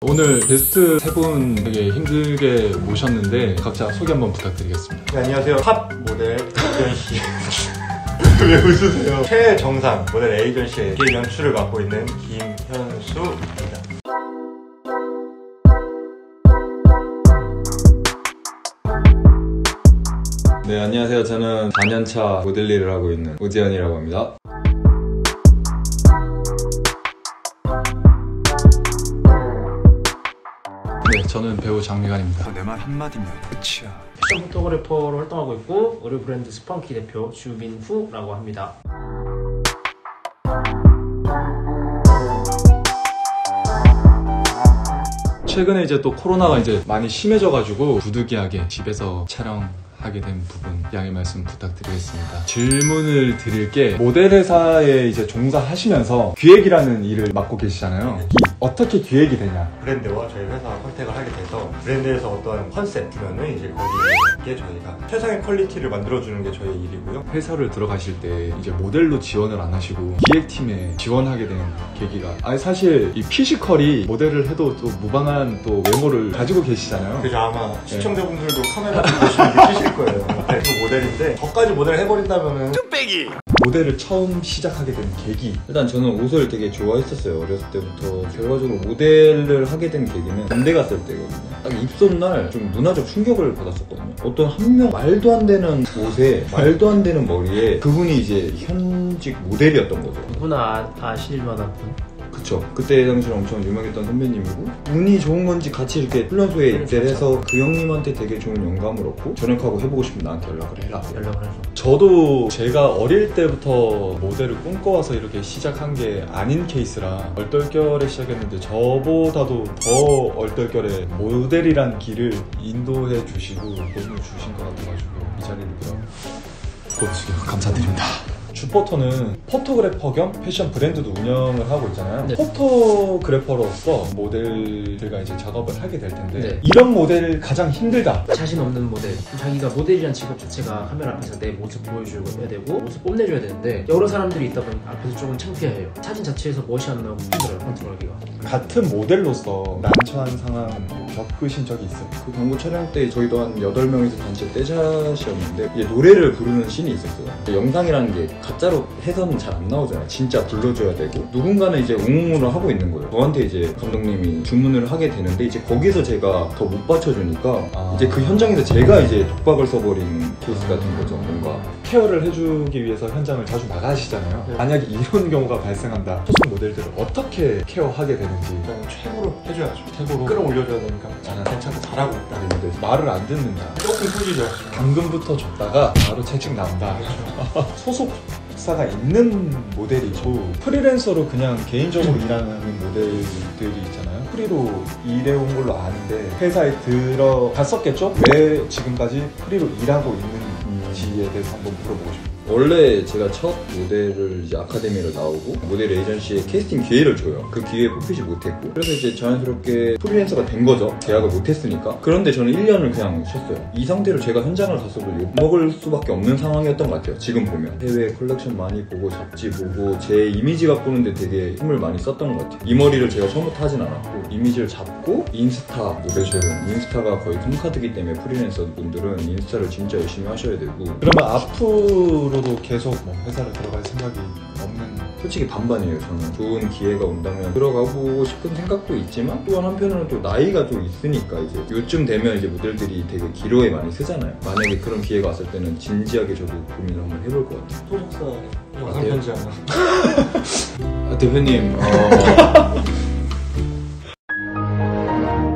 오늘 게스트 세 분 되게 힘들게 모셨는데 각자 소개 한번 부탁드리겠습니다. 네, 안녕하세요. 탑 모델 에이전시 왜 웃으세요? 최정상 모델 에이전시의 연출을 맡고 있는 김현수입니다. 네, 안녕하세요. 저는 4년차 모델 일을 하고 있는 오재현이라고 합니다. 네, 저는 배우 장미관입니다. 내 말 한마디면 끝이야. 패션 포토그래퍼로 활동하고 있고 의류 브랜드 스펀키 대표 주민후라고 합니다. 최근에 이제 또 코로나가 이제 많이 심해져가지고 부득이하게 집에서 촬영하게 된 부분 양해 말씀 부탁드리겠습니다. 질문을 드릴 게 모델 회사에 이제 종사하시면서 기획이라는 일을 맡고 계시잖아요. 어떻게 기획이 되냐? 브랜드와 저희 회사가 컨택을 하게 돼서 브랜드에서 어떤 컨셉 주면은 이제 거기에 저희가 최상의 퀄리티를 만들어주는 게 저희 일이고요. 회사를 들어가실 때 이제 모델로 지원을 안 하시고 기획팀에 지원하게 된 계기가 사실 이 피지컬이 모델을 해도 또 무방한 또 외모를 가지고 계시잖아요. 그죠. 아마 시청자분들도 카메라 보시면 느끼실 거예요. 그 모델인데 저까지 모델을 해버린다면은 뚝배기! 모델을 처음 시작하게 된 계기. 일단 저는 옷을 되게 좋아했었어요. 어렸을 때부터. 결과적으로 모델을 하게 된 계기는 군대 갔을 때거든요. 딱 입소날 좀 문화적 충격을 받았었거든요. 어떤 한 명 말도 안 되는 옷에 말도 안 되는 머리에 그분이 이제 현직 모델이었던 거죠. 누구나 아실 만한 분. 그쵸. 그때 당시에 엄청 유명했던 선배님이고 운이 좋은 건지 같이 이렇게 훈련소에 입대를 해서 그 형님한테 되게 좋은 영감을 얻고 전역하고 해보고 싶으면 나한테 연락을 해라. 연락을 해서. 저도 제가 어릴 때부터 모델을 꿈꿔와서 이렇게 시작한 게 아닌 케이스라 얼떨결에 시작했는데 저보다도 더 얼떨결에 모델이란 길을 인도해 주시고 도움을 주신 것 같아가지고 이 자리를 고맙습니다. 감사드립니다. 주포토는 포토그래퍼 겸 패션 브랜드도 운영을 하고 있잖아요. 네. 포토그래퍼로서 모델들과 이제 작업을 하게 될 텐데 네. 이런 모델 가장 힘들다. 자신 없는 모델. 자기가 모델이란 직업 자체가 카메라 앞에서 내 모습 보여줘야 되고 모습 뽐내줘야 되는데 여러 사람들이 있다 보니까 앞에서 조금 창피해요. 사진 자체에서 멋이 안 나오고 힘들어요. 컨트롤하기가. 같은 모델로서 난처한 상황 겪으신 적이 있어요? 그 광고 촬영 때 저희도 한 8명이서 단체 떼샷이었는데 이제 노래를 부르는 씬이 있었어요. 영상이라는 게 가짜로 해서는 잘 안 나오잖아요. 진짜 불러줘야 되고 누군가는 이제 웅웅을 하고 있는 거예요. 저한테 이제 감독님이 주문을 하게 되는데 이제 거기서 제가 더 못 받쳐주니까 이제 그 현장에서 제가 이제 독박을 써버린 케이스 같은 거죠. 뭔가 케어를 해주기 위해서 현장을 자주 나가시잖아요. 네. 만약에 이런 경우가 발생한다. 소속 모델들을 어떻게 케어하게 되는지 그냥 최고로 해줘야죠. 최고로 끌어올려줘야 되니까 괜찮고 잘하고 있다. 근데 말을 안 듣는다. 조금 꾸지죠. 당근부터 줬다가 바로 채찍 나온다. 소속사가 있는 모델이고 프리랜서로 그냥 개인적으로 일하는 모델들이 있잖아요. 프리로 일해온 걸로 아는데 회사에 들어갔었겠죠? 왜 지금까지 프리로 일하고 있는지에 대해서 한번 물어보고 싶어요. 원래 제가 첫 모델을 이제 아카데미로 나오고 모델 에이전시에 캐스팅 기회를 줘요. 그 기회에 뽑히지 못했고 그래서 이제 자연스럽게 프리랜서가 된 거죠. 계약을 못했으니까. 그런데 저는 1년을 그냥 쉬었어요. 이 상태로 제가 현장을 갔어도 먹을 수밖에 없는 상황이었던 것 같아요. 지금 보면 해외 컬렉션 많이 보고 잡지 보고 제 이미지 가꾸는데 되게 힘을 많이 썼던 것 같아요. 이 머리를 제가 처음부터 하진 않았고 이미지를 잡고 인스타 모델들은 인스타가 거의 홈카드기 때문에 프리랜서 분들은 인스타를 진짜 열심히 하셔야 되고 그러면 앞으로도 계속 뭐 회사를 들어갈 생각이 없는? 솔직히 반반이에요. 저는 좋은 기회가 온다면 들어가고 싶은 생각도 있지만 또한 한편으로는 또 나이가 좀 있으니까 이제 요즘 되면 이제 모델들이 되게 기로에 많이 쓰잖아요. 만약에 그런 기회가 왔을 때는 진지하게 저도 고민을 한번 해볼 것 같아요. 소속사 영상 편지 하나. 대표님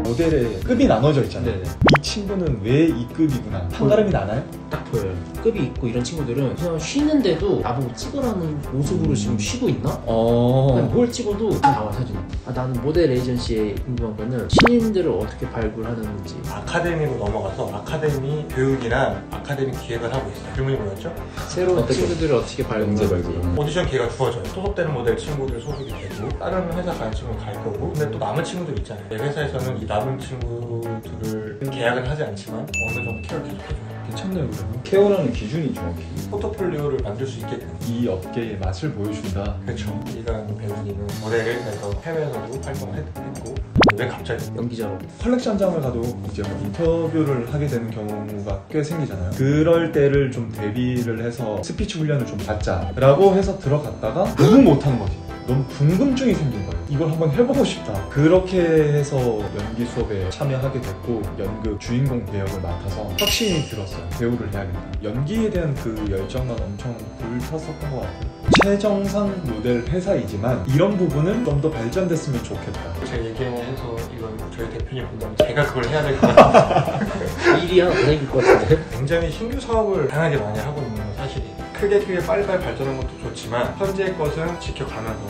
모델의 급이 나눠져 있잖아요. 네네. 이 친구는 왜 이 급이구나. 판가름이 나나요? 딱 보여요. 급이 있고 이런 친구들은 그냥 쉬는데도 나보고 찍으라는 모습으로 지금 쉬고 있나? 그냥 뭘 찍어도 나와 사진. 나는 모델 에이전시에 궁금한 거는 신인들을 어떻게 발굴하는지. 아카데미로 넘어가서 아카데미 교육이나 아카데미 기획을 하고 있어요. 질문이 뭐였죠? 새로운 친구들을 어떻게 발굴하는지. 오디션 기회가 주어져요. 소속되는 모델 친구들 소속이 되고 다른 회사 가는 친구는 갈 거고 근데 또 남은 친구들 있잖아요. 내 회사에서는 이 남은 친구들을 계약은 하지 않지만 어느 정도 케어를 계속 해줘요. 괜찮네요. 그러면 케어라는 기준이 정확히 포트폴리오를 만들 수 있게끔 이 업계의 맛을 보여준다. 그렇죠. 이간 배우님은 모델을 해서 해외에서도 활동을 했고 왜 갑자기? 연기자로. 컬렉션장을 가도 이제 뭐 인터뷰를 하게 되는 경우가 꽤 생기잖아요. 그럴 때를 좀 대비를 해서 스피치 훈련을 좀 받자라고 해서 들어갔다가 너무 못하는 거지. 너무 궁금증이 생긴 거예요. 이걸 한번 해보고 싶다. 그렇게 해서 연기 수업에 참여하게 됐고 연극 주인공 배역을 맡아서 확신이 들었어요. 배우를 해야겠다. 연기에 대한 그 열정만 엄청 불탔었던 것 같아요. 최정상 모델 회사이지만 이런 부분은 좀 더 발전됐으면 좋겠다. 제가 얘기해서 이건 저희 대표님 본다면 제가 그걸 해야 될 것 같아요. 일이 하나 더 생길 것 같은데? 굉장히 신규 사업을 다양하게 많이 하고 있는 건 사실이에요. 크게 빨리빨리 발전하는 것도 좋지만 현재의 것은 지켜가면서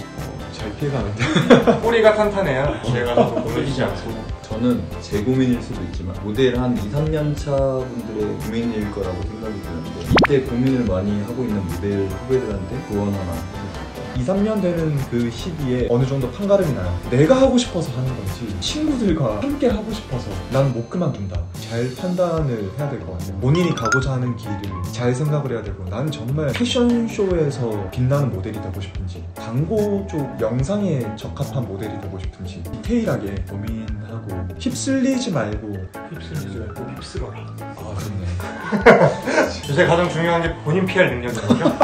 잘 피해가는데. 뿌리가 탄탄해야 기회가 더 무너지지 않고. 저는 제 고민일 수도 있지만 모델 한 2, 3년 차 분들의 고민일 거라고 생각이 드는데 이때 고민을 많이 하고 있는 모델 후배들한테 조언 하나 해주실까요? 2, 3년 되는 그 시기에 어느 정도 판가름이 나요. 내가 하고 싶어서 하는 건지 친구들과 함께 하고 싶어서 난 못 그만둔다. 잘 판단을 해야 될 것 같아요. 본인이 가고자 하는 길을 잘 생각을 해야 되고 나는 정말 패션쇼에서 빛나는 모델이 되고 싶은지 광고 쪽 영상에 적합한 모델이 되고 싶은지 디테일하게 고민하고 휩쓸리지 말고 휩쓸리지 말고 휩쓸어라. 아 좋네. 요새 가장 중요한 게 본인 PR 능력이거든요.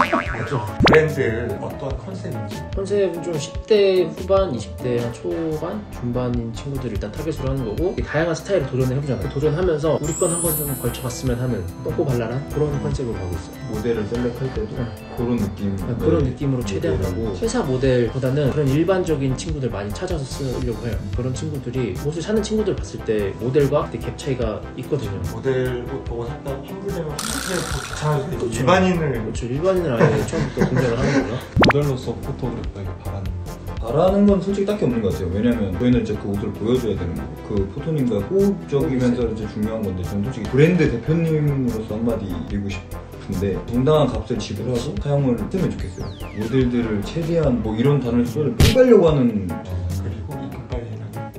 브랜드 어떤 컨셉인지. 컨셉은 좀 10대 후반, 20대 한 초반, 중반인 친구들을 일단 타겟으로 하는 거고 다양한 스타일을 도전을 해보잖아요. 도전하면서 우리 건 한번 좀 걸쳐봤으면 하는 똥꼬발랄한 그런 컨셉으로 가고 있어요. 모델을 셀렉할 때도 그런 느낌 그런 느낌으로 최대한 하고 회사 모델보다는 그런 일반적인 친구들 많이 찾아서 쓰려고 해요. 그런 친구들이 옷을 사는 친구들 봤을 때 모델과 되게 갭 차이가 있거든요. 모델 옷 보고 샀다고 환불되면 더 귀찮아지는데 그쵸. 일반인을 그렇죠. 일반인은 아예 처음부터 공략을 하는 거예요. 모델로서 포토그래퍼에게 바라는 거. 바라는 건 솔직히 딱히 없는 것 같아요. 왜냐면 저희는 이제 그 옷을 보여줘야 되는 거고 그 포토님과 호흡적이면서 이제 중요한 건데 저는 솔직히 브랜드 대표님으로서 한마디 드리고 싶은데 정당한 값을 지불하고 사용을 했으면 좋겠어요. 모델들을 최대한 뭐 이런 단어를 써서 빼려고 하는 그리고 이금 빨리 해라.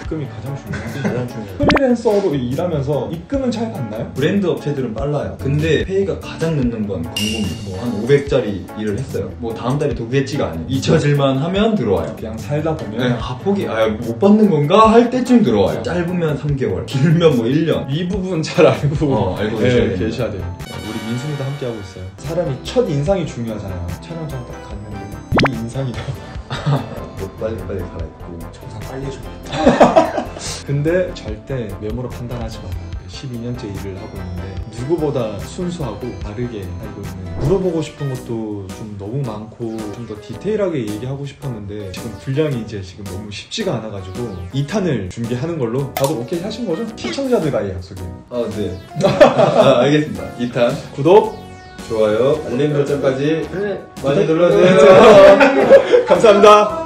입금이 가장 중요한데 가장 중요해요. 프리랜서로 일하면서 입금은 잘 받나요? 브랜드 업체들은 빨라요. 근데 페이가 가장 늦는 건 광고입니다. 뭐 한 500짜리 일을 했어요. 뭐 다음 달에 도구겠지가 아니에요. 잊혀질만 하면 들어와요. 그냥 살다 보면 네, 못 받는 건가 할 때쯤 들어와요. 짧으면 3개월, 길면 뭐 1년. 이 부분 잘 알고 알고 계셔야 됩니다. 계셔야 돼요. 우리 민순이도 함께 하고 있어요. 사람이 첫 인상이 중요하잖아요. 촬영장 딱 갔는데 이 인상이다. 빨리 갈아입고. 정상 빨리 해줘. 근데 절대 메모로 판단하지 마. 12년째 일을 하고 있는데 누구보다 순수하고 다르게 알고 있는 물어보고 싶은 것도 좀 너무 많고 좀 더 디테일하게 얘기하고 싶었는데 지금 분량이 이제 지금 너무 쉽지가 않아가지고 2탄을 준비하는 걸로 다들 오케이 하신 거죠? 시청자들과의 약속이에요. 네. 알겠습니다. 2탄 구독, 좋아요, 알림 설정까지 그래. 많이 눌러주세요. 감사합니다.